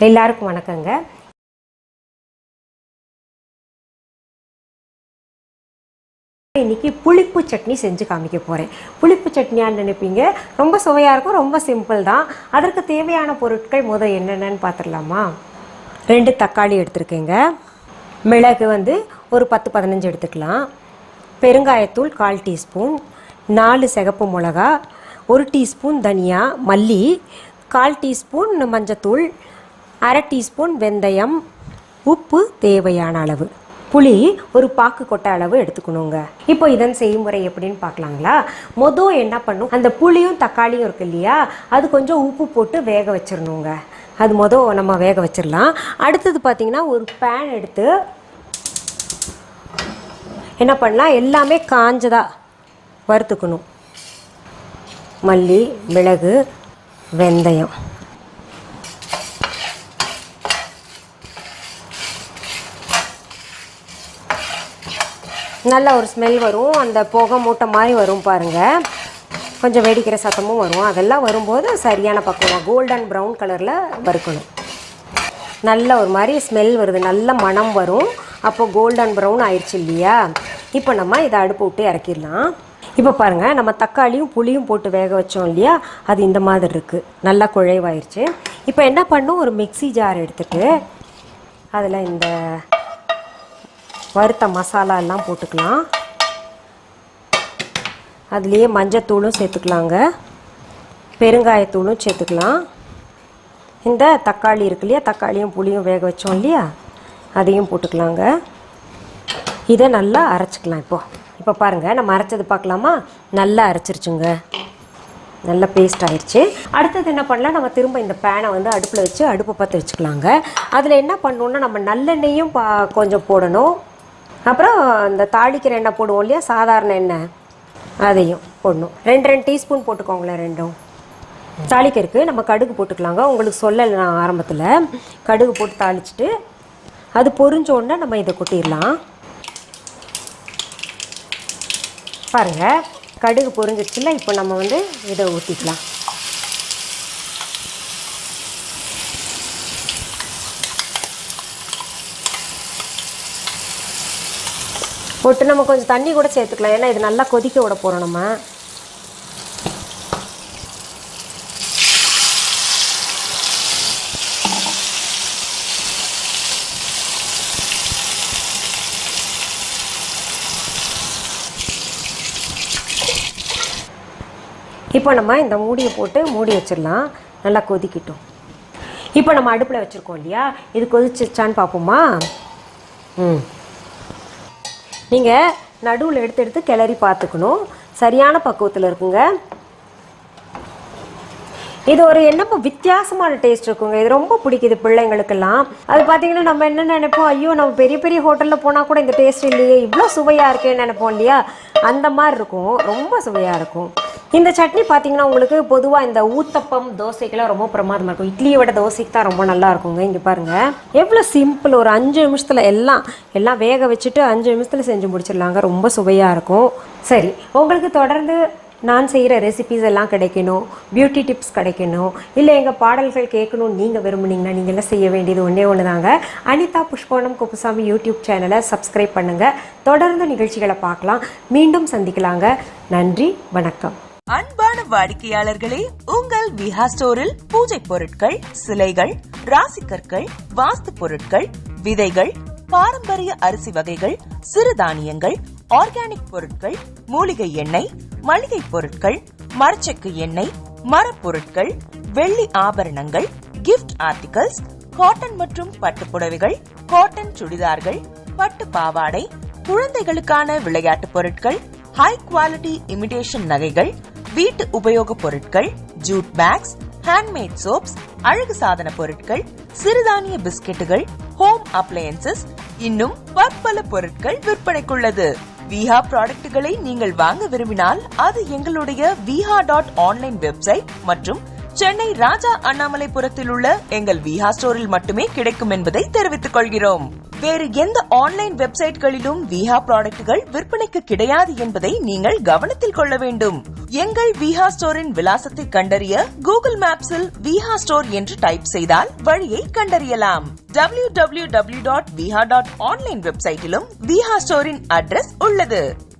எல்லாருக்கும் வணக்கங்க. இன்னைக்கு புளிப்பு சட்னி செஞ்சு காமிக்க போகிறேன். புளிப்பு சட்னியான்னு நினைப்பீங்க, ரொம்ப சுவையாக இருக்கும், ரொம்ப சிம்பிள் தான். அதற்கு தேவையான பொருட்கள் என்னென்னு பார்த்துடலாமா? 2 தக்காளி எடுத்துருக்கேங்க. மிளகு ஒரு 10-15 எடுத்துக்கலாம். பெருங்காயத்தூள் 1/4 டீஸ்பூன், 4 சிகப்பு மிளகா, 1 டீஸ்பூன் தனியா, மல்லி, 1/4 டீஸ்பூன் மஞ்சத்தூள், 1/2 டீஸ்பூன் வெந்தயம், உப்பு தேவையான அளவு, புளி ஒரு பாக்கு கொட்டை அளவு எடுத்துக்கணுங்க. இப்போ இதன் செய்முறை எப்படின்னு பார்க்கலாங்களா? என்ன பண்ணும், அந்த புளியும் தக்காளியும் இருக்கு இல்லையா, அது கொஞ்சம் உப்பு போட்டு வேக வச்சிடணுங்க. அது நம்ம வேக வச்சிடலாம். அடுத்தது பார்த்திங்கன்னா, ஒரு பேன் எடுத்து என்ன பண்ணலாம், எல்லாமே காஞ்சதா வறுத்துக்கணும். மல்லி, மிளகு, வெந்தயம், நல்ல ஒரு ஸ்மெல் வரும், அந்த புகை மூட்டை மாதிரி வரும் பாருங்கள், கொஞ்சம் வெடிக்கிற சத்தமும் வரும். அதெல்லாம் வரும்போது சரியான பக்குவம் கோல்டன் ப்ரௌன் கலரில் வறுக்கணும். நல்ல ஒரு மாதிரி ஸ்மெல் வருது, நல்ல மணம் வரும். அப்போ கோல்டன் ப்ரௌன் ஆயிடுச்சு இல்லையா? இப்போ நம்ம இதை அடுப்பு விட்டு இறக்கிடலாம். இப்போ பாருங்கள், நம்ம தக்காளியும் புளியும் போட்டு வேக வச்சோம் இல்லையா, அது இந்த மாதிரி இருக்குது, நல்லா குழைவாயிருச்சு. இப்போ என்ன பண்ணும், ஒரு மிக்ஸி ஜார் எடுத்துகிட்டு அதில் இந்த வறுத்த மசாலா எல்லாம் போட்டுக்கலாம். அதுலேயே மஞ்சத்தூளும் சேர்த்துக்கலாங்க, பெருங்காயத்தூளும் சேர்த்துக்கலாம். இந்த தக்காளி இருக்கு இல்லையா, தக்காளியும் புளியும் வேக வச்சோம் இல்லையா, அதையும் போட்டுக்கலாங்க. இதை நல்லா அரைச்சிக்கலாம். இப்போ பாருங்கள், நம்ம அரைச்சது பார்க்கலாமா? நல்லா அரைச்சிருச்சுங்க, நல்ல பேஸ்ட் ஆயிடுச்சு. அடுத்தது என்ன பண்ணலாம், நம்ம திரும்ப இந்த பேனை அடுப்பில் வச்சு அடுப்பை பற்ற வச்சுக்கலாங்க. அதில் என்ன பண்ணணுன்னா, நம்ம நல்லெண்ணெயும் கொஞ்சம் போடணும். அப்புறம் இந்த தாளிக்கிற எண்ணெய் போடுவோம் இல்லையா, சாதாரண எண்ணெய், அதையும் போடணும். 2 டீஸ்பூன் போட்டுக்கோங்களேன். ரெண்டும் தாளிக்கிறதுக்கு நம்ம கடுகு போட்டுக்கலாங்க. உங்களுக்கு சொல்லலை நான் ஆரம்பத்தில், கடுகு போட்டு தாளிச்சிட்டு அது பொரிஞ்சோடனே நம்ம இதை கொட்டிடலாம். பாருங்கள், கடுகு பொரிஞ்சிச்சுல. இப்போ நம்ம இதை ஊற்றிக்கலாம். போட்டு நம்ம கொஞ்சம் தண்ணி கூட சேர்த்துக்கலாம், ஏன்னா இது நல்லா கொதிக்க விட போகிறோம் நம்ம. இப்போ நம்ம இந்த மூடியை போட்டு மூடி வச்சிடலாம், நல்லா கொதிக்கட்டும். இப்போ நம்ம அடுப்பில் வச்சுருக்கோம் இல்லையா, இது கொதிச்சிருச்சான்னு பார்ப்போமா? நீங்கள் நடுவில் எடுத்து கிளறி பார்த்துக்கணும், சரியான பக்குவத்தில் இருக்குங்க. இது ஒரு என்னப்போ வித்தியாசமான டேஸ்ட் இருக்குங்க, இது ரொம்ப பிடிக்குது பிள்ளைங்களுக்கெல்லாம். அது பார்த்தீங்கன்னா, நம்ம என்ன நினைப்போம், ஐயோ நம்ம பெரிய பெரிய ஹோட்டலில் போனால் கூட இந்த டேஸ்ட் இல்லையே, இவ்வளோ சுவையாக இருக்கேன்னு நினைப்போம் இல்லையா, அந்த மாதிரி இருக்கும், ரொம்ப சுவையாக இருக்கும். இந்த சட்னி பார்த்தீங்கன்னா, உங்களுக்கு பொதுவாக இந்த ஊத்தப்பம் தோசைக்கெல்லாம் ரொம்ப பிரமாதமாக இருக்கும். இட்லியை விட தோசைக்கு தான் ரொம்ப நல்லா இருக்குங்க. இங்கே பாருங்கள், எவ்வளோ சிம்பிள், ஒரு 5 நிமிஷத்தில் எல்லாம் வேக வச்சுட்டு 5 நிமிஷத்தில் செஞ்சு முடிச்சிடலாங்க, ரொம்ப சுவையாக இருக்கும். சரி, உங்களுக்கு தொடர்ந்து நான் செய்கிற ரெசிபீஸ் எல்லாம் கிடைக்கணும், பியூட்டி டிப்ஸ் கிடைக்கணும், இல்லை எங்கள் பாடல்கள் கேட்கணும்னு நீங்கள் விரும்புனீங்கன்னா நீங்கள் எல்லாம் செய்ய வேண்டியது ஒன்று தாங்க. அனிதா புஷ்பவனம் குப்புசாமி யூடியூப் சேனலை சப்ஸ்கிரைப் பண்ணுங்கள். தொடர்ந்து நிகழ்ச்சிகளை பார்க்கலாம். மீண்டும் சந்திக்கலாங்க. நன்றி, வணக்கம். அன்பான வாடிக்கையாளர்களே, உங்கள் விஹா ஸ்டோரில் பூஜை பொருட்கள், சிலைகள், ராசிக்கற்கள், வாஸ்து பொருட்கள், விதைகள், பாரம்பரிய அரிசி வகைகள், சிறுதானியங்கள், ஆர்கானிக் பொருட்கள், மூலிகை எண்ணெய், மளிகை பொருட்கள், மரச்செக்கு எண்ணெய், மரப்பொருட்கள், வெள்ளி ஆபரணங்கள், கிஃப்ட் ஆர்டிகல்ஸ், காட்டன் மற்றும் பட்டு புடவைகள், காட்டன் சுடிதார்கள், பட்டு பாவாடை, குழந்தைகளுக்கான விளையாட்டு பொருட்கள், ஹை குவாலிட்டி இமிடேஷன் நகைகள், வீட்டு உபயோக பொருட்கள், ஜூட் பேக்ஸ், ஹேண்ட்மேட் சோப்ஸ், அழகு சாதன பொருட்கள், சிறுதானிய பிஸ்கெட்டுகள், ஹோம் அப்ளையன்சஸ், இன்னும் பற்பல பொருட்கள் விற்பனைக்குள்ளது. விஹா ப்ராடக்ட்களை நீங்கள் வாங்க விரும்பினால் அது எங்களுடைய viha.online வெப்சைட் மற்றும் சென்னை ராஜா அண்ணாமலைபுரத்தில் உள்ள எங்கள் விஹா ஸ்டோரில் மட்டுமே கிடைக்கும் என்பதை தெரிவித்துக் கொள்கிறோம். வேறு எந்த ஆன்லைன் வெப்சைட்களிலும் விஹா ப்ராடக்ட்கள் விற்பனைக்கு கிடையாது என்பதை நீங்கள் கவனத்தில் கொள்ள வேண்டும். எங்கள் விஹா ஸ்டோரின் விலாசத்தை கண்டறிய கூகுள் மேப்ஸில் விஹா ஸ்டோர் என்று டைப் செய்தால் வழியை கண்டறியலாம். www.viha.online வெப்சைட்டிலும் விஹா ஸ்டோரின் அட்ரஸ் உள்ளது.